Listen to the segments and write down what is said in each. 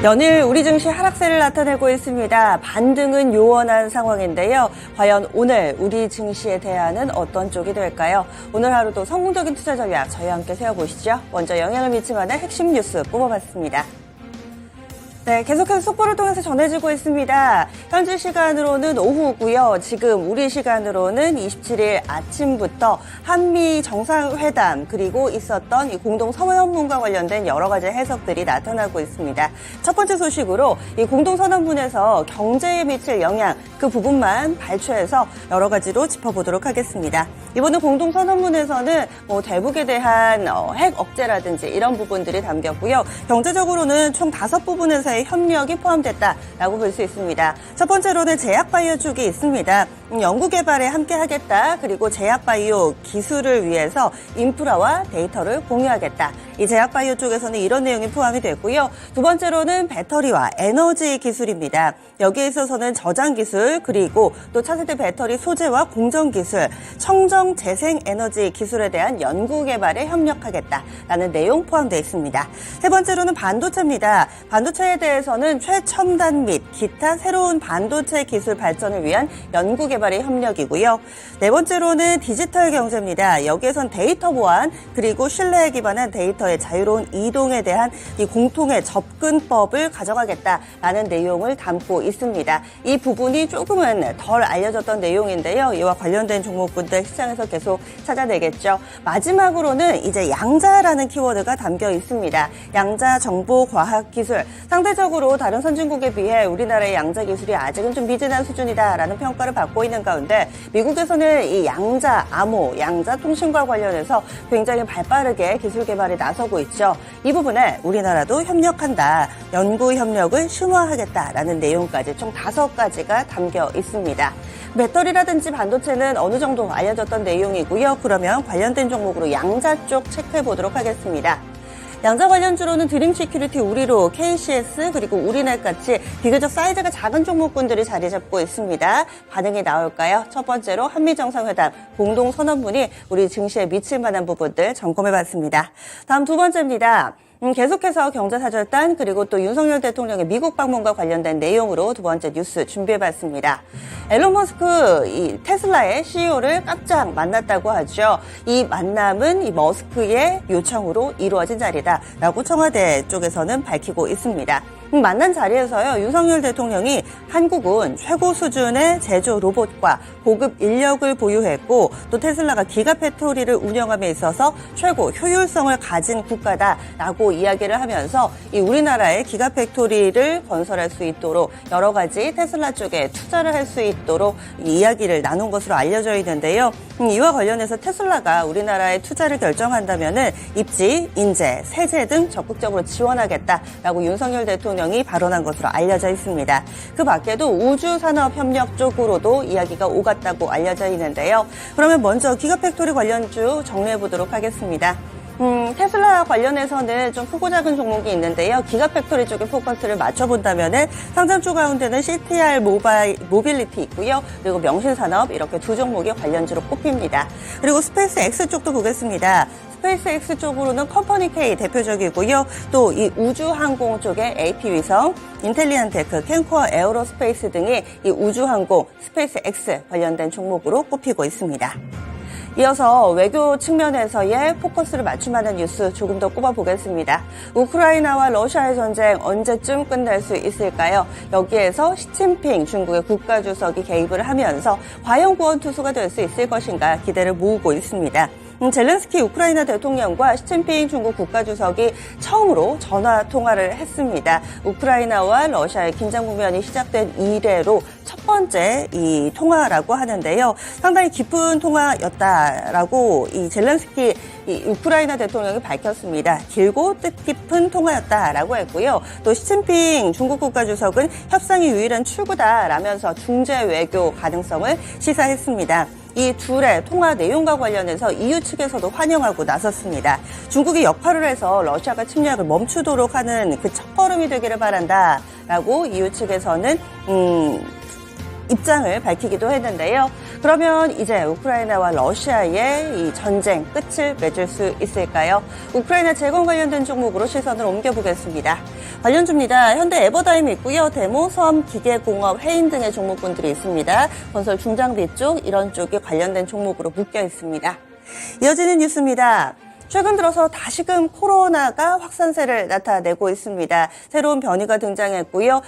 연일 우리 증시 하락세를 나타내고 있습니다. 반등은 요원한 상황인데요. 과연 오늘 우리 증시의 대안은 어떤 쪽이 될까요? 오늘 하루도 성공적인 투자 전략 저희와 함께 세워보시죠. 먼저 영향을 미칠 만한 핵심 뉴스 뽑아봤습니다. 네, 계속해서 속보를 통해서 전해지고 있습니다. 현지 시간으로는 오후고요. 지금 우리 시간으로는 27일 아침부터 한미 정상회담 그리고 있었던 이 공동 선언문과 관련된 여러 가지 해석들이 나타나고 있습니다. 첫 번째 소식으로 이 공동 선언문에서 경제에 미칠 영향 그 부분만 발췌해서 여러 가지로 짚어보도록 하겠습니다. 이번에 공동 선언문에서는 대북에 대한 핵 억제라든지 이런 부분들이 담겼고요. 경제적으로는 총 5부분에서 협력이 포함됐다라고 볼 수 있습니다. 첫 번째로는 제약바이오 쪽이 있습니다. 연구개발에 함께 하겠다. 그리고 제약바이오 기술을 위해서 인프라와 데이터를 공유하겠다. 이 제약바이오 쪽에서는 이런 내용이 포함이 됐고요. 두 번째로는 배터리와 에너지 기술입니다. 여기에 있어서는 저장 기술 그리고 또 차세대 배터리 소재와 공정 기술, 청정 재생 에너지 기술에 대한 연구개발에 협력하겠다라는 내용 포함되어 있습니다. 세 번째로는 반도체입니다. 반도체에 대해서는 최첨단 및 기타 새로운 반도체 기술 발전을 위한 연구개발의 협력이고요. 네 번째로는 디지털 경제입니다. 여기에선 데이터 보안 그리고 신뢰에 기반한 데이터의 자유로운 이동에 대한 이 공통의 접근법을 가져가겠다라는 내용을 담고 있습니다. 이 부분이 조금은 덜 알려졌던 내용인데요. 이와 관련된 종목군들 시장에서 계속 찾아내겠죠. 마지막으로는 이제 양자라는 키워드가 담겨 있습니다. 양자 정보 과학 기술. 상대적으로 다른 선진국에 비해 우리나라의 양자 기술이 아직은 좀 미진한 수준이다라는 평가를 받고 있는 가운데 미국에서는 이 양자 암호, 양자 통신과 관련해서 굉장히 발빠르게 기술 개발에 나서고 있죠. 이 부분에 우리나라도 협력한다. 연구 협력을 심화하겠다라는 내용까지 총 5가지가 담겨 있습니다. 배터리라든지 반도체는 어느 정도 알려졌던 내용이고요. 그러면 관련된 종목으로 양자 쪽 체크해 보도록 하겠습니다. 양자 관련주로는 드림시큐리티, 우리로, KCS 그리고 우리넷 같이 비교적 사이즈가 작은 종목군들이 자리 잡고 있습니다. 반응이 나올까요? 첫 번째로 한미정상회담 공동선언문이 우리 증시에 미칠 만한 부분들 점검해봤습니다. 다음 두 번째입니다. 계속해서 경제사절단 그리고 또 윤석열 대통령의 미국 방문과 관련된 내용으로 두 번째 뉴스 준비해봤습니다. 앨런 머스크 이 테슬라의 CEO를 깜짝 만났다고 하죠. 이 만남은 이 머스크의 요청으로 이루어진 자리다라고 청와대 쪽에서는 밝히고 있습니다. 만난 자리에서요, 윤석열 대통령이 한국은 최고 수준의 제조 로봇과 고급 인력을 보유했고 또 테슬라가 기가팩토리를 운영함에 있어서 최고 효율성을 가진 국가다라고 이야기를 하면서 이 우리나라의 기가팩토리를 건설할 수 있도록 여러 가지 테슬라 쪽에 투자를 할 수 있도록 이야기를 나눈 것으로 알려져 있는데요. 이와 관련해서 테슬라가 우리나라에 투자를 결정한다면은 입지, 인재, 세제 등 적극적으로 지원하겠다라고 윤석열 대통령이 발언한 것으로 알려져 있습니다. 그 밖에도 우주산업협력 쪽으로도 이야기가 오갔다고 알려져 있는데요. 그러면 먼저 기가팩토리 관련주 정리해 보도록 하겠습니다. 테슬라 관련해서는 좀 크고 작은 종목이 있는데요. 기가팩토리 쪽에 포커스를 맞춰본다면은 상장주 가운데는 CTR 모빌리티 있고요. 그리고 명신산업 이렇게 두 종목이 관련주로 꼽힙니다. 그리고 스페이스 X 쪽도 보겠습니다. 스페이스 X 쪽으로는 컴퍼니 K 대표적이고요. 또 이 우주항공 쪽에 AP위성, 인텔리안테크, 캠코어 에어로스페이스 등이 이 우주항공 스페이스 X 관련된 종목으로 꼽히고 있습니다. 이어서 외교 측면에서의 포커스를 맞춤하는 뉴스 조금 더 꼽아보겠습니다. 우크라이나와 러시아의 전쟁 언제쯤 끝날 수 있을까요? 여기에서 시진핑 중국의 국가주석이 개입을 하면서 과연 구원투수가 될 수 있을 것인가 기대를 모으고 있습니다. 젤렌스키 우크라이나 대통령과 시진핑 중국 국가주석이 처음으로 전화 통화를 했습니다. 우크라이나와 러시아의 긴장 국면이 시작된 이래로 첫 번째 이 통화라고 하는데요. 상당히 깊은 통화였다라고 이 젤렌스키 이 우크라이나 대통령이 밝혔습니다. 길고 뜻깊은 통화였다라고 했고요. 또 시진핑 중국 국가주석은 협상이 유일한 출구다라면서 중재 외교 가능성을 시사했습니다. 이 둘의 통화 내용과 관련해서 EU 측에서도 환영하고 나섰습니다. 중국이 역할을 해서 러시아가 침략을 멈추도록 하는 그 첫걸음이 되기를 바란다라고 EU 측에서는 입장을 밝히기도 했는데요. 그러면 이제 우크라이나와 러시아의 이 전쟁 끝을 맺을 수 있을까요? 우크라이나 재건 관련된 종목으로 시선을 옮겨보겠습니다. 관련주입니다. 현대 에버다임이 있고요. 데모, 섬, 기계공업, 해인 등의 종목군들이 있습니다. 건설 중장비 쪽, 이런 쪽이 관련된 종목으로 묶여 있습니다. 이어지는 뉴스입니다. 최근 들어서 다시금 코로나가 확산세를 나타내고 있습니다. 새로운 변이가 등장했고요.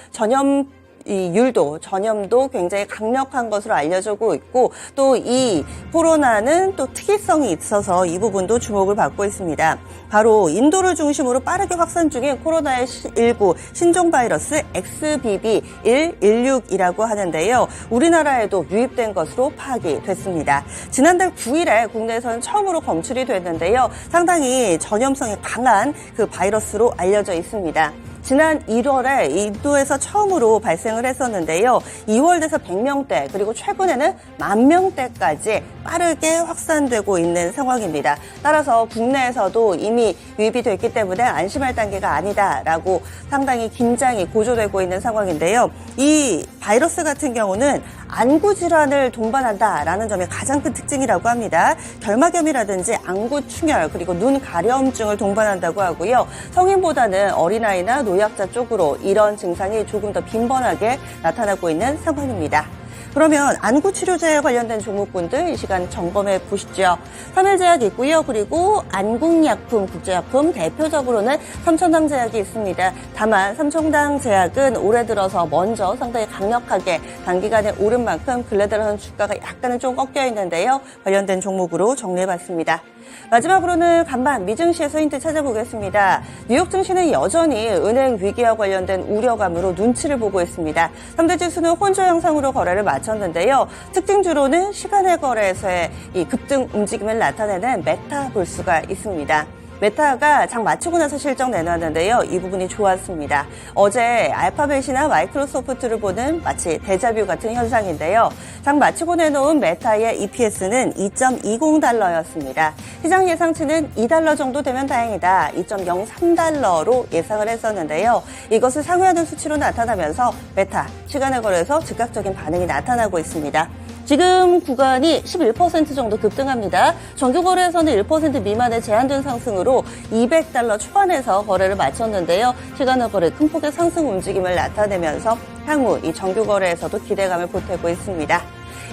전염도 굉장히 강력한 것으로 알려지고 있고 또 이 코로나는 또 특이성이 있어서 이 부분도 주목을 받고 있습니다. 바로 인도를 중심으로 빠르게 확산 중인 코로나19 신종 바이러스 XBB.1.16이라고 하는데요. 우리나라에도 유입된 것으로 파악이 됐습니다. 지난달 9일에 국내에서는 처음으로 검출이 됐는데요. 상당히 전염성이 강한 그 바이러스로 알려져 있습니다. 지난 1월에 인도에서 처음으로 발생을 했었는데요. 2월 돼서 100명대 그리고 최근에는 10,000명대까지 빠르게 확산되고 있는 상황입니다. 따라서 국내에서도 이미 유입이 됐기 때문에 안심할 단계가 아니다라고 상당히 긴장이 고조되고 있는 상황인데요. 이 바이러스 같은 경우는 안구 질환을 동반한다라는 점이 가장 큰 특징이라고 합니다. 결막염이라든지 안구 충혈 그리고 눈 가려움증을 동반한다고 하고요. 성인보다는 어린아이나 노약자 쪽으로 이런 증상이 조금 더 빈번하게 나타나고 있는 상황입니다. 그러면 안구 치료제에 관련된 종목군들 이 시간 점검해 보시죠. 삼일제약 있고요. 그리고 안국약품, 국제약품 대표적으로는 삼천당제약이 있습니다. 다만 삼천당제약은 올해 들어서 먼저 상당히 강력하게 단기간에 오른 만큼 근래 들어서는 주가가 약간은 좀 꺾여 있는데요. 관련된 종목으로 정리해봤습니다. 마지막으로는 간밤 미증시에서 힌트 찾아보겠습니다. 뉴욕 증시는 여전히 은행 위기와 관련된 우려감으로 눈치를 보고 있습니다. 3대 지수는 혼조 양상으로 거래를 마쳤는데요. 특징주로는 시간의 거래에서의 이 급등 움직임을 나타내는 메타 볼 수가 있습니다. 메타가 장 마치고 나서 실적 내놨는데요. 이 부분이 좋았습니다. 어제 알파벳이나 마이크로소프트를 보는 마치 데자뷰 같은 현상인데요. 장 마치고 내놓은 메타의 EPS는 2.20달러였습니다. 시장 예상치는 2달러 정도 되면 다행이다. 2.03달러로 예상을 했었는데요. 이것을 상회하는 수치로 나타나면서 메타, 시간의 거래에서 즉각적인 반응이 나타나고 있습니다. 지금 구간이 11% 정도 급등합니다. 정규 거래에서는 1% 미만의 제한된 상승으로 200달러 초반에서 거래를 마쳤는데요. 시간의 거래 큰 폭의 상승 움직임을 나타내면서 향후 이 정규 거래에서도 기대감을 보태고 있습니다.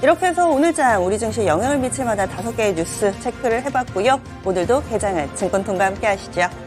이렇게 해서 오늘 장 우리 증시에 영향을 미칠 만한 5개의 뉴스 체크를 해봤고요. 오늘도 개장은 증권통과 함께 하시죠.